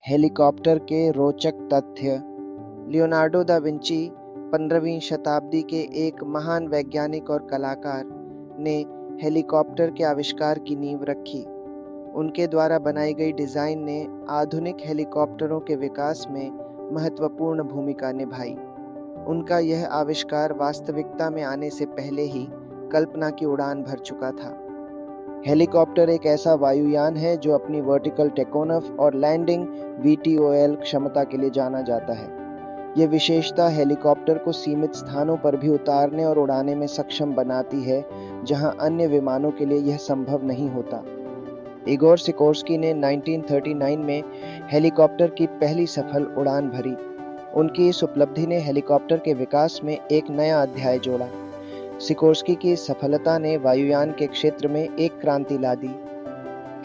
Helicopter के रोचक तथ्य। लियोनार्डो दा विंची 15वीं शताब्दी के एक महान वैज्ञानिक और कलाकार ने हेलीकॉप्टर के आविष्कार की नींव रखी। उनके द्वारा बनाई गई डिज़ाइन ने आधुनिक हेलीकॉप्टरों के विकास में महत्वपूर्ण भूमिका निभाई। उनका यह आविष्कार वास्तविकता में आने से पहले ही कल्पना की उड़ान भर चुका था। हेलीकॉप्टर एक ऐसा वायुयान है जो अपनी वर्टिकल टेकोनफ और लैंडिंग VTOL क्षमता के लिए जाना जाता है। ये विशेषता हेलीकॉप्टर को सीमित स्थानों पर भी उतारने और उड़ाने में सक्षम बनाती है, जहां अन्य विमानों के लिए यह संभव नहीं होता। इगोर सिकोर्स्की ने 1939 में हेलीकॉप्टर की पहली सफल उड़ान भरी। उनकी इस उपलब्धि ने हेलीकॉप्टर के विकास में एक नया अध्याय जोड़ा। सिकोर्स्की की सफलता ने वायुयान के क्षेत्र में एक क्रांति ला दी।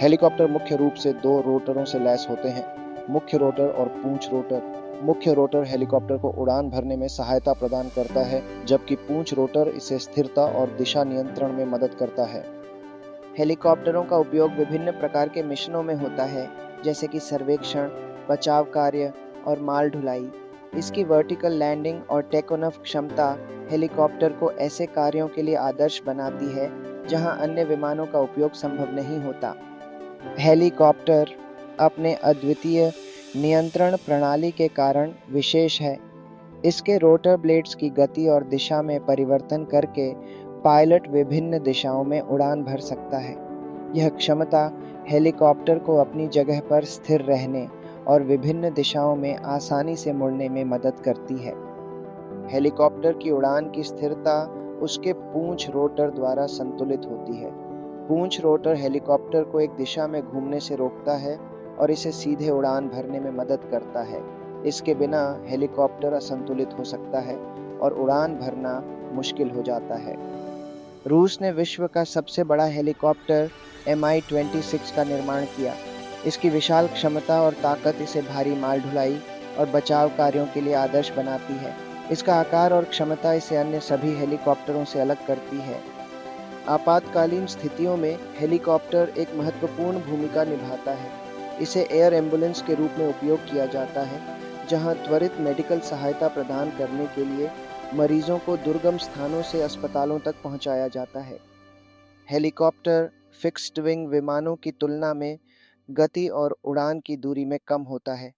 हेलीकॉप्टर मुख्य रूप से दो रोटरों से लैस होते हैं, मुख्य रोटर और पूंछ रोटर। मुख्य रोटर हेलीकॉप्टर को उड़ान भरने में सहायता प्रदान करता है, जबकि पूंछ रोटर इसे स्थिरता और दिशा नियंत्रण में मदद करता है। हेलीकॉप्टरों का उपयोग विभिन्न प्रकार के मिशनों में होता है, जैसे कि सर्वेक्षण, बचाव कार्य और माल ढुलाई। इसकी वर्टिकल लैंडिंग और टेकोनफ क्षमता हेलीकॉप्टर को ऐसे कार्यों के लिए आदर्श बनाती है जहां अन्य विमानों का उपयोग संभव नहीं होता। हेलीकॉप्टर अपने अद्वितीय नियंत्रण प्रणाली के कारण विशेष है। इसके रोटर ब्लेड्स की गति और दिशा में परिवर्तन करके पायलट विभिन्न दिशाओं में उड़ान भर सकता है। यह क्षमता हेलीकॉप्टर को अपनी जगह पर स्थिर रहने और विभिन्न दिशाओं में आसानी से मुड़ने में मदद करती है। हेलीकॉप्टर की उड़ान की स्थिरता उसके पूंछ रोटर द्वारा संतुलित होती है। पूंछ रोटर हेलीकॉप्टर को एक दिशा में घूमने से रोकता है और इसे सीधे उड़ान भरने में मदद करता है। इसके बिना हेलीकॉप्टर असंतुलित हो सकता है और उड़ान भरना मुश्किल हो जाता है। रूस ने विश्व का सबसे बड़ा हेलीकॉप्टर Mi-26 का निर्माण किया। इसकी विशाल क्षमता और ताकत इसे भारी माल ढुलाई और बचाव कार्यों के लिए आदर्श बनाती है। इसका आकार और क्षमता इसे अन्य सभी हेलीकॉप्टरों से अलग करती है। आपातकालीन स्थितियों में हेलीकॉप्टर एक महत्वपूर्ण भूमिका निभाता है। इसे एयर एम्बुलेंस के रूप में उपयोग किया जाता है, जहां त्वरित मेडिकल सहायता प्रदान करने के लिए मरीजों को दुर्गम स्थानों से अस्पतालों तक पहुंचाया जाता है। हेलीकॉप्टर फिक्स्ड विंग विमानों की तुलना में गति और उड़ान की दूरी में कम होता है।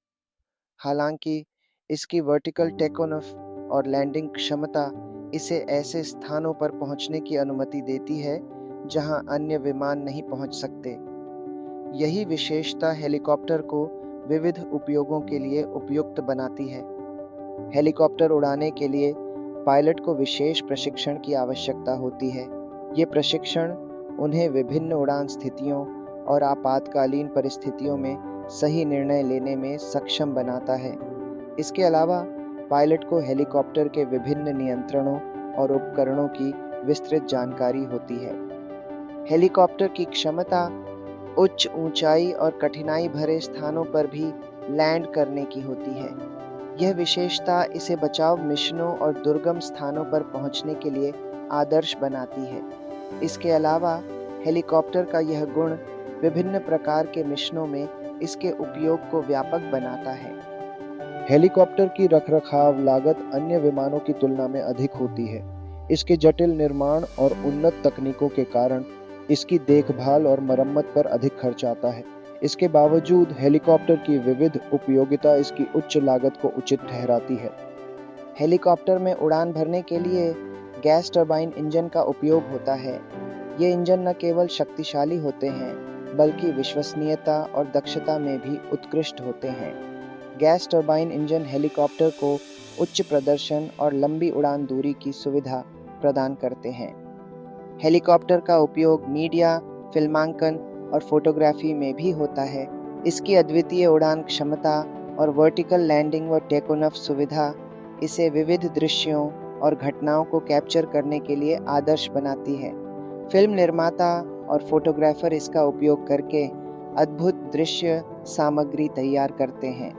हालांकि इसकी वर्टिकल टेकोनफ और लैंडिंग क्षमता इसे ऐसे स्थानों पर पहुंचने की अनुमति देती है जहां अन्य विमान नहीं पहुंच सकते। यही विशेषता हेलीकॉप्टर को विविध उपयोगों के लिए उपयुक्त बनाती है। हेलीकॉप्टर उड़ाने के लिए पायलट को विशेष प्रशिक्षण की आवश्यकता होती है। ये प्रशिक्षण उन्हें विभिन्न उड़ान स्थितियों और आपातकालीन परिस्थितियों में सही निर्णय लेने में सक्षम बनाता है। इसके अलावा पायलट को हेलीकॉप्टर के विभिन्न नियंत्रणों और उपकरणों की विस्तृत जानकारी होती है। हेलीकॉप्टर की क्षमता उच्च ऊंचाई और कठिनाई भरे स्थानों पर भी लैंड करने की होती है। यह विशेषता इसे बचाव मिशनों और दुर्गम स्थानों पर पहुंचने के लिए आदर्श बनाती है। इसके अलावा हेलीकॉप्टर का यह गुण विभिन्न प्रकार के मिशनों में इसके उपयोग को व्यापक बनाता है। हेलीकॉप्टर की रखरखाव लागत अन्य विमानों की तुलना में अधिक होती है। इसके जटिल निर्माण और उन्नत तकनीकों के कारण इसकी देखभाल और मरम्मत पर अधिक खर्च आता है। इसके बावजूद हेलीकॉप्टर की विविध उपयोगिता इसकी उच्च लागत को उचित ठहराती है। हेलीकॉप्टर में उड़ान भरने के लिए गैस टरबाइन इंजन का उपयोग होता है। ये इंजन न केवल शक्तिशाली होते हैं, बल्कि विश्वसनीयता और दक्षता में भी उत्कृष्ट होते हैं। गैस टरबाइन इंजन हेलीकॉप्टर को उच्च प्रदर्शन और लंबी उड़ान दूरी की सुविधा प्रदान करते हैं। हेलीकॉप्टर का उपयोग मीडिया, फिल्मांकन और फोटोग्राफी में भी होता है। इसकी अद्वितीय उड़ान क्षमता और वर्टिकल लैंडिंग व टेकोनफ सुविधा इसे विविध दृश्यों और घटनाओं को कैप्चर करने के लिए आदर्श बनाती है। फिल्म निर्माता और फोटोग्राफर इसका उपयोग करके अद्भुत दृश्य सामग्री तैयार करते हैं।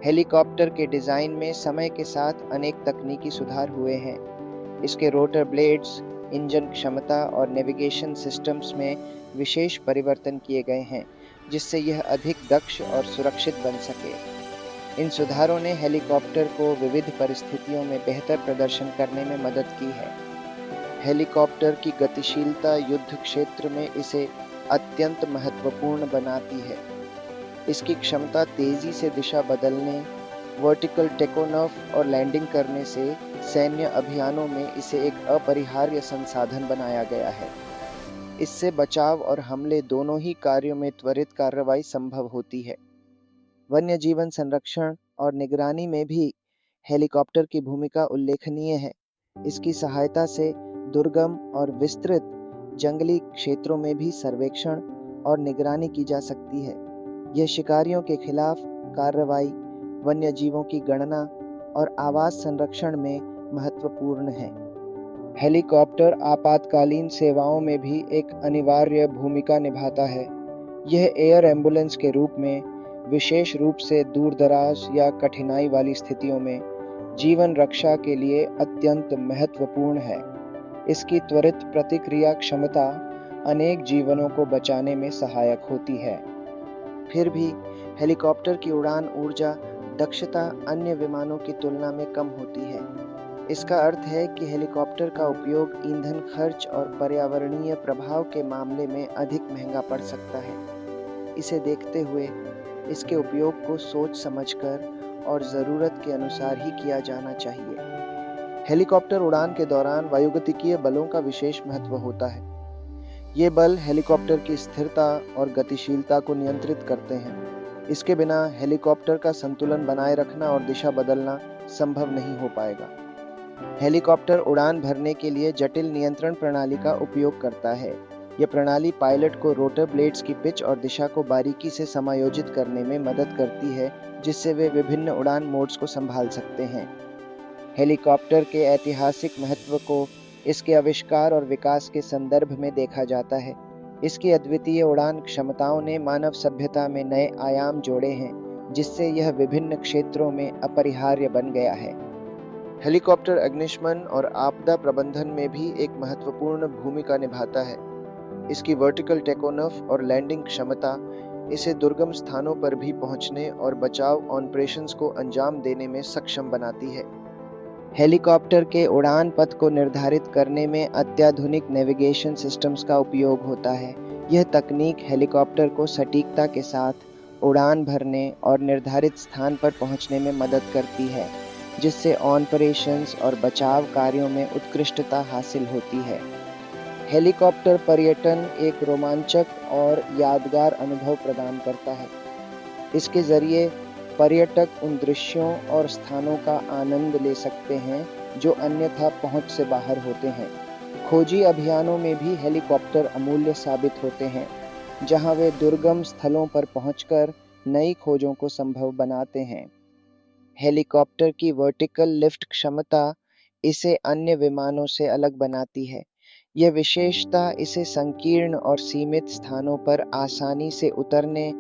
हेलीकॉप्टर के डिज़ाइन में समय के साथ अनेक तकनीकी सुधार हुए हैं। इसके रोटर ब्लेड्स, इंजन क्षमता और नेविगेशन सिस्टम्स में विशेष परिवर्तन किए गए हैं, जिससे यह अधिक दक्ष और सुरक्षित बन सके। इन सुधारों ने हेलीकॉप्टर को विविध परिस्थितियों में बेहतर प्रदर्शन करने में मदद की है। हेलीकॉप्टर की गतिशीलता युद्ध क्षेत्र में इसे अत्यंत महत्वपूर्ण बनाती है। इसकी क्षमता तेजी से दिशा बदलने, वर्टिकल टेकोनॉफ और लैंडिंग करने से सैन्य अभियानों में इसे एक अपरिहार्य संसाधन बनाया गया है। इससे बचाव और हमले दोनों ही कार्यों में त्वरित कार्रवाई संभव होती है। वन्य जीवन संरक्षण और निगरानी में भी हेलीकॉप्टर की भूमिका उल्लेखनीय है। इसकी सहायता से दुर्गम और विस्तृत जंगली क्षेत्रों में भी सर्वेक्षण और निगरानी की जा सकती है। यह शिकारियों के खिलाफ कार्रवाई, वन्य जीवों की गणना और आवास संरक्षण में महत्वपूर्ण है। हेलीकॉप्टर आपातकालीन सेवाओं में भी एक अनिवार्य भूमिका निभाता है। यह एयर एम्बुलेंस के रूप में विशेष रूप से दूरदराज या कठिनाई वाली स्थितियों में जीवन रक्षा के लिए अत्यंत महत्वपूर्ण है। इसकी त्वरित प्रतिक्रिया क्षमता अनेक जीवनों को बचाने में सहायक होती है। फिर भी हेलीकॉप्टर की उड़ान ऊर्जा दक्षता अन्य विमानों की तुलना में कम होती है। इसका अर्थ है कि हेलीकॉप्टर का उपयोग ईंधन खर्च और पर्यावरणीय प्रभाव के मामले में अधिक महंगा पड़ सकता है। इसे देखते हुए इसके उपयोग को सोच समझकर और ज़रूरत के अनुसार ही किया जाना चाहिए। हेलीकॉप्टर उड़ान के दौरान वायुगतिकीय बलों का विशेष महत्व होता है। ये बल हेलीकॉप्टर की स्थिरता और गतिशीलता को नियंत्रित करते हैं। इसके बिना हेलीकॉप्टर का संतुलन बनाए रखना और दिशा बदलना संभव नहीं हो पाएगा। हेलीकॉप्टर उड़ान भरने के लिए जटिल नियंत्रण प्रणाली का उपयोग करता है। यह प्रणाली पायलट को रोटर ब्लेड्स की पिच और दिशा को बारीकी से समायोजित करने में मदद करती है, जिससे वे विभिन्न उड़ान मोड्स को संभाल सकते हैं। हेलीकॉप्टर के ऐतिहासिक महत्व को इसके आविष्कार और विकास के संदर्भ में देखा जाता है। इसकी अद्वितीय उड़ान क्षमताओं ने मानव सभ्यता में नए आयाम जोड़े हैं, जिससे यह विभिन्न क्षेत्रों में अपरिहार्य बन गया है। हेलीकॉप्टर अग्निशमन और आपदा प्रबंधन में भी एक महत्वपूर्ण भूमिका निभाता है। इसकी वर्टिकल टेकोनॉफ और लैंडिंग क्षमता इसे दुर्गम स्थानों पर भी पहुंचने और बचाव ऑपरेशंस को अंजाम देने में सक्षम बनाती है। हेलीकॉप्टर के उड़ान पथ को निर्धारित करने में अत्याधुनिक नेविगेशन सिस्टम्स का उपयोग होता है। यह तकनीक हेलीकॉप्टर को सटीकता के साथ उड़ान भरने और निर्धारित स्थान पर पहुंचने में मदद करती है, जिससे ऑपरेशंस और बचाव कार्यों में उत्कृष्टता हासिल होती है। हेलीकॉप्टर पर्यटन एक रोमांचक और यादगार अनुभव प्रदान करता है। इसके जरिए पर्यटक उन दृश्यों और स्थानों का आनंद ले सकते हैं जो अन्यथा पहुंच से बाहर होते हैं। खोजी अभियानों में भी हेलीकॉप्टर अमूल्य साबित होते हैं, जहां वे दुर्गम स्थलों पर पहुंचकर नई खोजों को संभव बनाते हैं। हेलीकॉप्टर की वर्टिकल लिफ्ट क्षमता इसे अन्य विमानों से अलग बनाती है। यह विशेषता इसे संकीर्ण और सीमित स्थानों पर आसानी से उतरने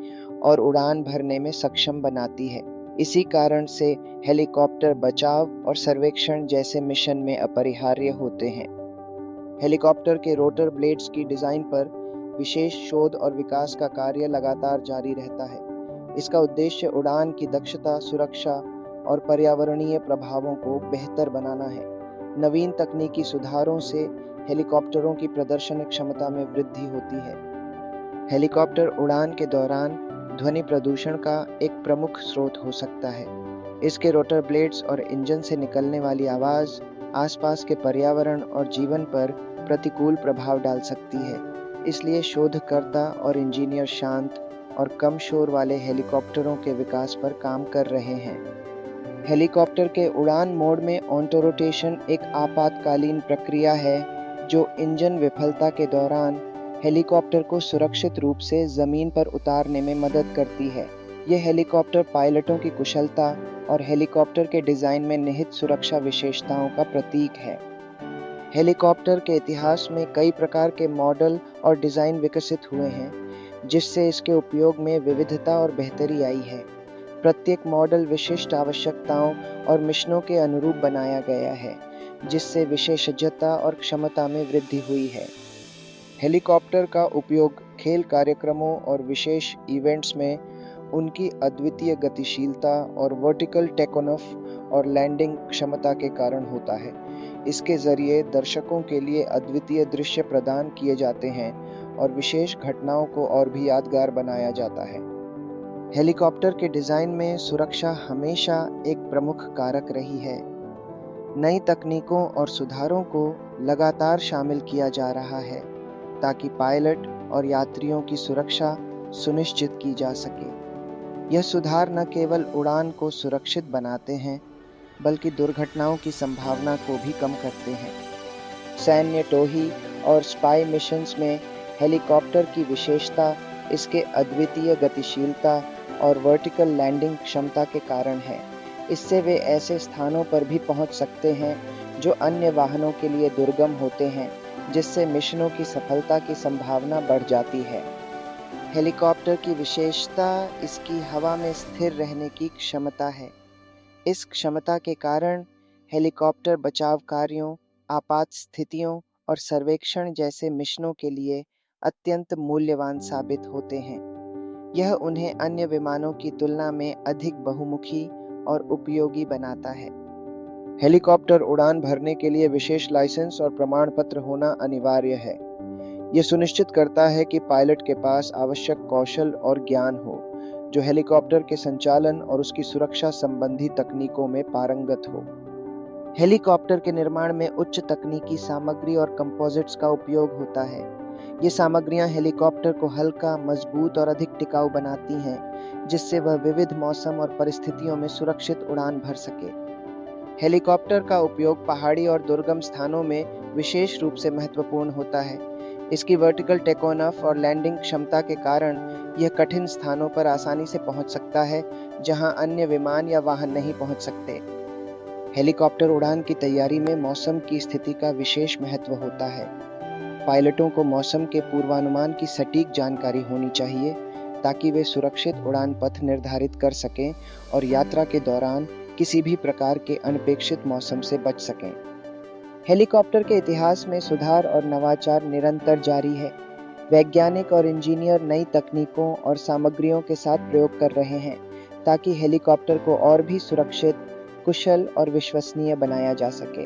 और उड़ान भरने में सक्षम बनाती है। इसी कारण से हेलीकॉप्टर बचाव और सर्वेक्षण जैसे मिशन में अपरिहार्य होते हैं। हेलीकॉप्टर के रोटर ब्लेड्स की डिजाइन पर विशेष शोध और विकास का कार्य लगातार जारी रहता है। इसका उद्देश्य उड़ान की दक्षता, सुरक्षा और पर्यावरणीय प्रभावों को बेहतर बनाना है। नवीन तकनीकी सुधारों से हेलीकॉप्टरों की प्रदर्शन क्षमता में वृद्धि होती है। हेलीकॉप्टर उड़ान के दौरान ध्वनि प्रदूषण का एक प्रमुख स्रोत हो सकता है। इसके रोटर ब्लेड्स और इंजन से निकलने वाली आवाज़ आसपास के पर्यावरण और जीवन पर प्रतिकूल प्रभाव डाल सकती है। इसलिए शोधकर्ता और इंजीनियर शांत और कम शोर वाले हेलीकॉप्टरों के विकास पर काम कर रहे हैं। हेलीकॉप्टर के उड़ान मोड में ऑटो रोटेशन एक आपातकालीन प्रक्रिया है जो इंजन विफलता के दौरान हेलीकॉप्टर को सुरक्षित रूप से जमीन पर उतारने में मदद करती है। यह हेलीकॉप्टर पायलटों की कुशलता और हेलीकॉप्टर के डिजाइन में निहित सुरक्षा विशेषताओं का प्रतीक है। हेलीकॉप्टर के इतिहास में कई प्रकार के मॉडल और डिजाइन विकसित हुए हैं, जिससे इसके उपयोग में विविधता और बेहतरी आई है। प्रत्येक मॉडल विशिष्ट आवश्यकताओं और मिशनों के अनुरूप बनाया गया है, जिससे विशेषज्ञता और क्षमता में वृद्धि हुई है। हेलीकॉप्टर का उपयोग खेल कार्यक्रमों और विशेष इवेंट्स में उनकी अद्वितीय गतिशीलता और वर्टिकल टेकऑफ और लैंडिंग क्षमता के कारण होता है। इसके जरिए दर्शकों के लिए अद्वितीय दृश्य प्रदान किए जाते हैं और विशेष घटनाओं को और भी यादगार बनाया जाता है। हेलीकॉप्टर के डिजाइन में सुरक्षा हमेशा एक प्रमुख कारक रही है। नई तकनीकों और सुधारों को लगातार शामिल किया जा रहा है ताकि पायलट और यात्रियों की सुरक्षा सुनिश्चित की जा सके। यह सुधार न केवल उड़ान को सुरक्षित बनाते हैं बल्कि दुर्घटनाओं की संभावना को भी कम करते हैं। सैन्य टोही और स्पाई मिशंस में हेलीकॉप्टर की विशेषता इसके अद्वितीय गतिशीलता और वर्टिकल लैंडिंग क्षमता के कारण है। इससे वे ऐसे स्थानों पर भी पहुंच सकते हैं जो अन्य वाहनों के लिए दुर्गम होते हैं, जिससे मिशनों की सफलता की संभावना बढ़ जाती है। हेलीकॉप्टर की विशेषता इसकी हवा में स्थिर रहने की क्षमता है। इस क्षमता के कारण हेलीकॉप्टर बचाव कार्यों, आपात स्थितियों और सर्वेक्षण जैसे मिशनों के लिए अत्यंत मूल्यवान साबित होते हैं। यह उन्हें अन्य विमानों की तुलना में अधिक बहुमुखी और उपयोगी बनाता है। हेलीकॉप्टर उड़ान भरने के लिए विशेष लाइसेंस और प्रमाण पत्र होना अनिवार्य है। यह सुनिश्चित करता है कि पायलट के पास आवश्यक कौशल और ज्ञान हो, जो हेलीकॉप्टर के संचालन और उसकी सुरक्षा संबंधी तकनीकों में पारंगत हो। हेलीकॉप्टर के निर्माण में उच्च तकनीकी सामग्री और कंपोजिट्स का उपयोग होता है। ये सामग्रियां हेलीकॉप्टर को हल्का, मजबूत और अधिक टिकाऊ बनाती हैं, जिससे वह विविध मौसम और परिस्थितियों में सुरक्षित उड़ान भर सके। हेलीकॉप्टर का उपयोग पहाड़ी और दुर्गम स्थानों में विशेष रूप से महत्वपूर्ण होता है। इसकी वर्टिकल टेकऑफ और लैंडिंग क्षमता के कारण यह कठिन स्थानों पर आसानी से पहुंच सकता है, जहां अन्य विमान या वाहन नहीं पहुंच सकते। हेलीकॉप्टर उड़ान की तैयारी में मौसम की स्थिति का विशेष महत्व होता है। पायलटों को मौसम के पूर्वानुमान की सटीक जानकारी होनी चाहिए ताकि वे सुरक्षित उड़ान पथ निर्धारित कर सकें और यात्रा के दौरान किसी भी प्रकार के अनपेक्षित मौसम से बच सकें। हेलीकॉप्टर के इतिहास में सुधार और नवाचार निरंतर जारी है। वैज्ञानिक और इंजीनियर नई तकनीकों और सामग्रियों के साथ प्रयोग कर रहे हैं ताकि हेलीकॉप्टर को और भी सुरक्षित, कुशल और विश्वसनीय बनाया जा सके।